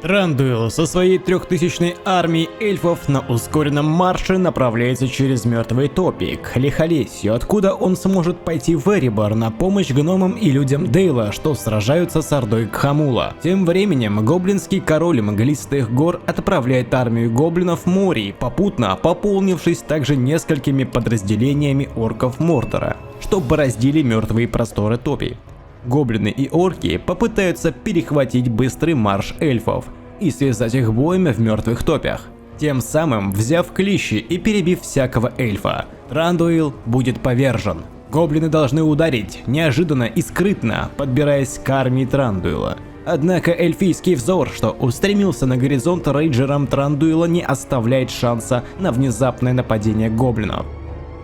Трандуил со своей 3000-й армией эльфов на ускоренном марше направляется через мертвый топи к Лихолесью, откуда он сможет пойти в Эребор на помощь гномам и людям Дейла, что сражаются с ордой Кхамула. Тем временем гоблинский король Мглистых гор отправляет армию гоблинов в Морий, попутно пополнившись также несколькими подразделениями орков Мордора, что бороздили мертвые просторы топи. Гоблины и орки попытаются перехватить быстрый марш эльфов и связать их боем в мертвых топях, тем самым взяв клещи и перебив всякого эльфа. Трандуил будет повержен. Гоблины должны ударить неожиданно и скрытно, подбираясь к армии Трандуила. Однако эльфийский взор, что устремился на горизонт рейнджерам Трандуила, не оставляет шанса на внезапное нападение гоблинов.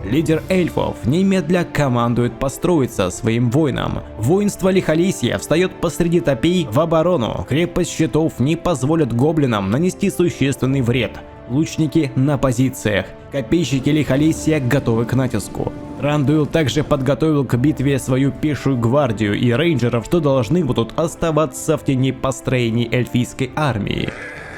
Лидер эльфов немедля командует построиться своим воинам. Воинство Лихолесья встает посреди топей в оборону. Крепость щитов не позволит гоблинам нанести существенный вред. Лучники на позициях. Копейщики Лихолесья готовы к натиску. Трандуил также подготовил к битве свою пешую гвардию и рейнджеров, что должны будут оставаться в тени построений эльфийской армии.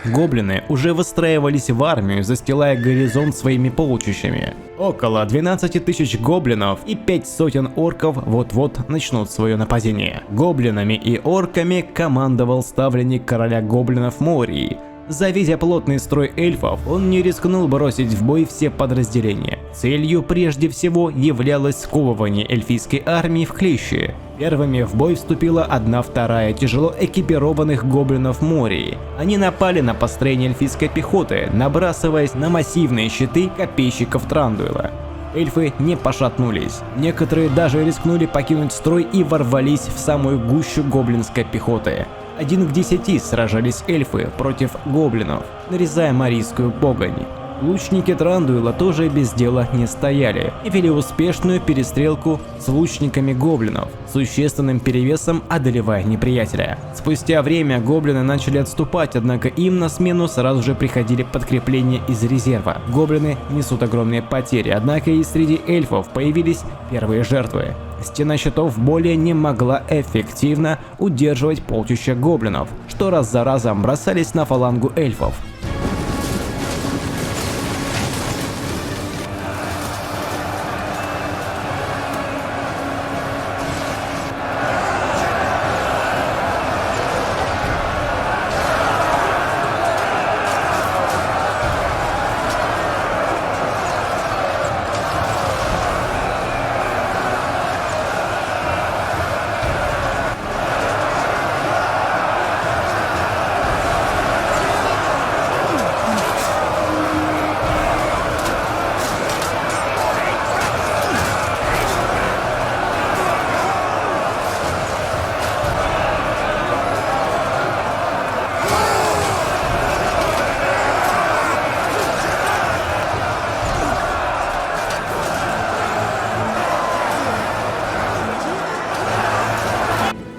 Гоблины уже выстраивались в армию, застилая горизонт своими полчищами. Около 12 тысяч гоблинов и 5 сотен орков вот-вот начнут свое нападение. Гоблинами и орками командовал ставленник короля гоблинов Мории. Завидя плотный строй эльфов, он не рискнул бросить в бой все подразделения. Целью прежде всего являлось сковывание эльфийской армии в клещи. Первыми в бой вступила 1/2 тяжело экипированных гоблинов Мории. Они напали на построение эльфийской пехоты, набрасываясь на массивные щиты копейщиков Трандуила. Эльфы не пошатнулись. Некоторые даже рискнули покинуть строй и ворвались в самую гущу гоблинской пехоты. 1 к 10 сражались эльфы против гоблинов, нарезая морийскую погонь. Лучники Трандуила тоже без дела не стояли и вели успешную перестрелку с лучниками гоблинов, существенным перевесом одолевая неприятеля. Спустя время гоблины начали отступать, однако им на смену сразу же приходили подкрепления из резерва. Гоблины несут огромные потери, однако и среди эльфов появились первые жертвы. Стена щитов более не могла эффективно удерживать полчища гоблинов, что раз за разом бросались на фалангу эльфов.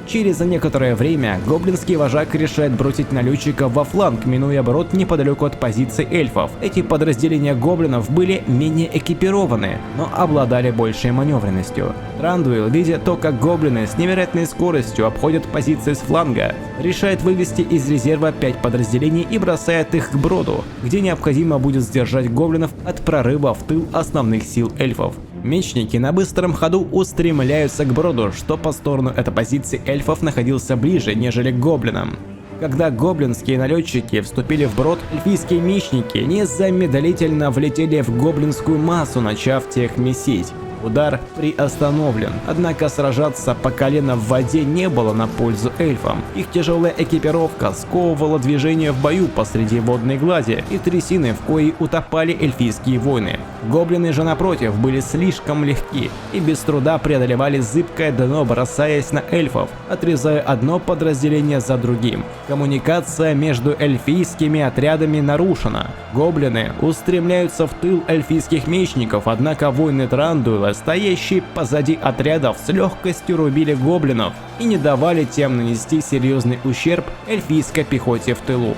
Через некоторое время гоблинский вожак решает бросить налетчиков во фланг, минуя брод неподалеку от позиций эльфов. Эти подразделения гоблинов были менее экипированы, но обладали большей маневренностью. Трандуил, видя то, как гоблины с невероятной скоростью обходят позиции с фланга, решает вывести из резерва 5 подразделений и бросает их к броду, где необходимо будет сдержать гоблинов от прорыва в тыл основных сил эльфов. Мечники на быстром ходу устремляются к броду, что по сторону этой позиции эльфов находился ближе, нежели к гоблинам. Когда гоблинские налетчики вступили в брод, эльфийские мечники незамедлительно влетели в гоблинскую массу, начав тех месить. Удар приостановлен, однако сражаться по колено в воде не было на пользу эльфам. Их тяжелая экипировка сковывала движение в бою посреди водной глади и трясины, в коей утопали эльфийские воины. Гоблины же напротив были слишком легки и без труда преодолевали зыбкое дно, бросаясь на эльфов, отрезая одно подразделение за другим. Коммуникация между эльфийскими отрядами нарушена. Гоблины устремляются в тыл эльфийских мечников, однако воины Трандуила, стоящие позади отрядов, с легкостью рубили гоблинов и не давали тем нанести серьезный ущерб эльфийской пехоте в тылу.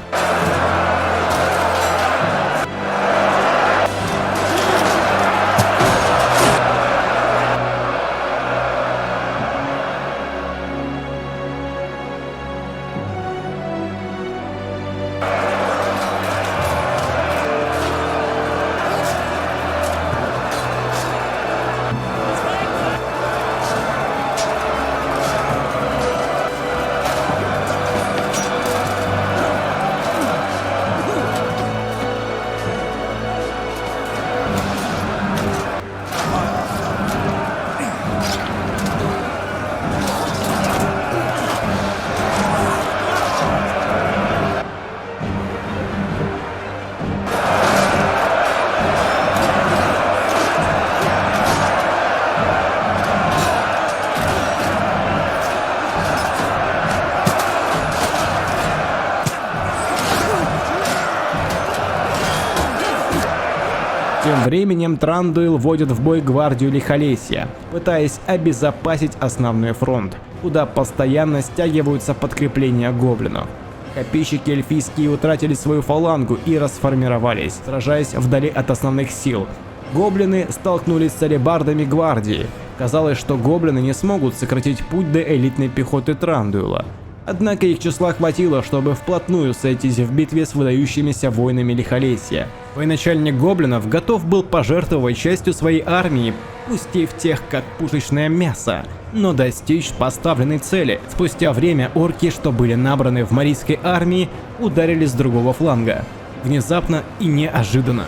Тем временем Трандуил вводит в бой гвардию Лихолесья, пытаясь обезопасить основной фронт, куда постоянно стягиваются подкрепления гоблинов. Копейщики эльфийские утратили свою фалангу и расформировались, сражаясь вдали от основных сил. Гоблины столкнулись с алебардами гвардии. Казалось, что гоблины не смогут сократить путь до элитной пехоты Трандуила. Однако их числа хватило, чтобы вплотную сойтись в битве с выдающимися воинами Лихолесья. Военачальник гоблинов готов был пожертвовать частью своей армии, пустив тех как пушечное мясо, но достичь поставленной цели. Спустя время орки, что были набраны в марийской армии, ударили с другого фланга. Внезапно и неожиданно.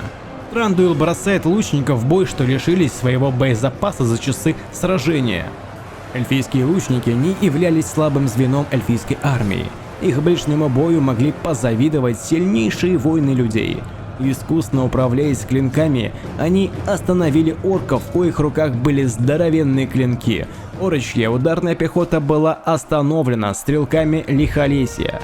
Трандуил бросает лучников в бой, что лишились своего боезапаса за часы сражения. Эльфийские лучники не являлись слабым звеном эльфийской армии. Их ближнему бою могли позавидовать сильнейшие воины людей. Искусно управляясь клинками, они остановили орков, в коих руках были здоровенные клинки. Орочья ударная пехота была остановлена стрелками Лихолесья.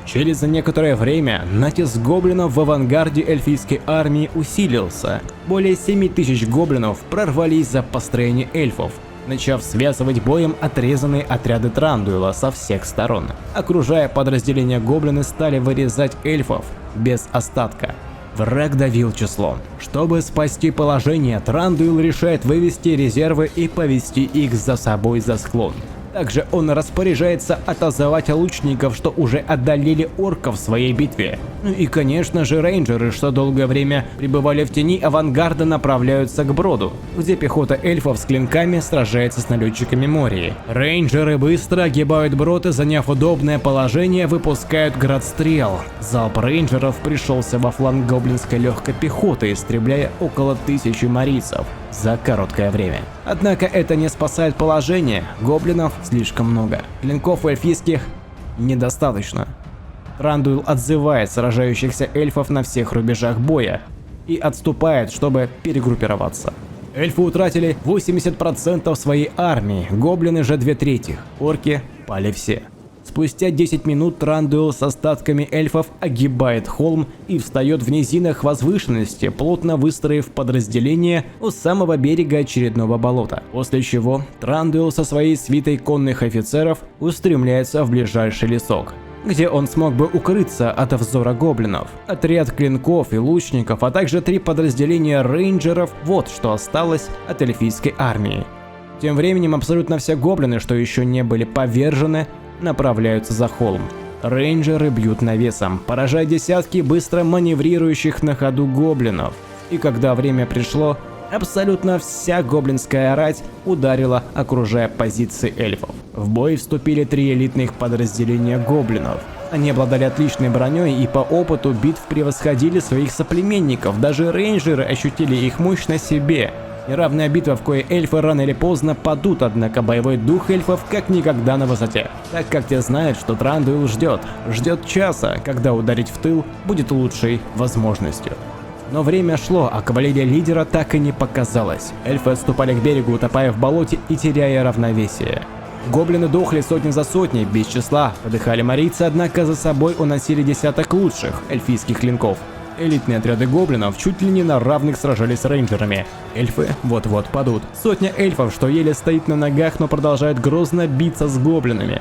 Через некоторое время натиск гоблинов в авангарде эльфийской армии усилился. Более 7000 гоблинов прорвались за построение эльфов, начав связывать боем отрезанные отряды Трандуила со всех сторон. Окружая подразделения, гоблины стали вырезать эльфов без остатка. Враг давил числом. Чтобы спасти положение, Трандуил решает вывести резервы и повести их за собой за склон. Также он распоряжается атаковать лучников, что уже одолели орков в своей битве. Ну и конечно же рейнджеры, что долгое время пребывали в тени авангарда, направляются к броду, где пехота эльфов с клинками сражается с налетчиками Мории. Рейнджеры быстро огибают брод и, заняв удобное положение, выпускают градстрел. Залп рейнджеров пришелся во фланг гоблинской легкой пехоты, истребляя около 1000 марийцев за короткое время. Однако это не спасает положение, гоблинов слишком много, клинков эльфийских недостаточно. Трандуил отзывает сражающихся эльфов на всех рубежах боя и отступает, чтобы перегруппироваться. Эльфы утратили 80% своей армии, гоблины же 2/3, орки пали все. Спустя 10 минут Трандуил с остатками эльфов огибает холм и встает в низинах возвышенности, плотно выстроив подразделение у самого берега очередного болота. После чего Трандуил со своей свитой конных офицеров устремляется в ближайший лесок, где он смог бы укрыться от взора гоблинов. Отряд клинков и лучников, а также 3 подразделения рейнджеров – вот что осталось от эльфийской армии. Тем временем абсолютно все гоблины, что еще не были повержены, направляются за холм. Рейнджеры бьют навесом, поражая десятки быстро маневрирующих на ходу гоблинов. И когда время пришло, абсолютно вся гоблинская рать ударила, окружая позиции эльфов. В бой вступили 3 элитных подразделения гоблинов. Они обладали отличной броней и по опыту битв превосходили своих соплеменников, даже рейнджеры ощутили их мощь на себе. Неравная битва, в коей эльфы рано или поздно падут, однако боевой дух эльфов как никогда на высоте, так как те знают, что Трандуил ждет часа, когда ударить в тыл будет лучшей возможностью. Но время шло, а кавалерия лидера так и не показалась. Эльфы отступали к берегу, утопая в болоте и теряя равновесие. Гоблины дохли сотни за сотней, без числа, подыхали марийцы, однако за собой уносили десяток лучших эльфийских клинков. Элитные отряды гоблинов чуть ли не на равных сражались с рейнджерами. Эльфы вот-вот падут. Сотня эльфов, что еле стоит на ногах, но продолжает грозно биться с гоблинами.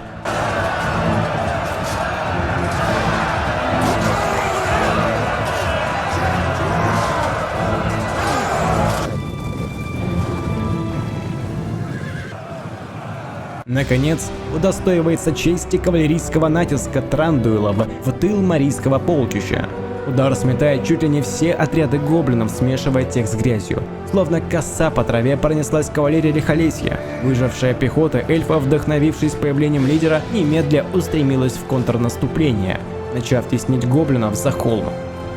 Наконец, удостоивается чести кавалерийского натиска Трандуила в тыл марийского полчища. Удар сметает чуть ли не все отряды гоблинов, смешивая тех с грязью. Словно коса по траве пронеслась кавалерия Лихолесья. Выжившая пехота эльфов, вдохновившись появлением лидера, немедля устремилась в контрнаступление, начав теснить гоблинов за холм.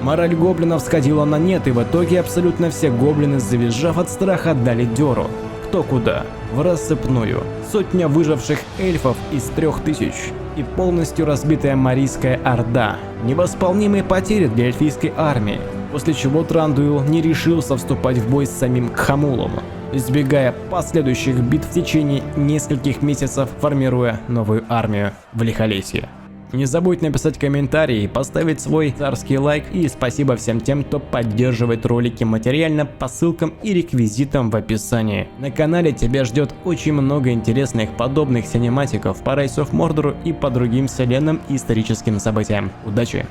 Мораль гоблинов сходила на нет, и в итоге абсолютно все гоблины, завизжав от страха, отдали дёру. Кто куда? В рассыпную. Сотня выживших эльфов из 3000 и полностью разбитая марийская орда. Невосполнимые потери для эльфийской армии, после чего Трандуил не решился вступать в бой с самим Кхамулом, избегая последующих битв в течение нескольких месяцев, формируя новую армию в Лихолесье. Не забудь написать комментарий, поставить свой царский лайк, и спасибо всем тем, кто поддерживает ролики материально по ссылкам и реквизитам в описании. На канале тебя ждет очень много интересных подобных синематиков по Rise of Mordor и по другим вселенным и историческим событиям. Удачи!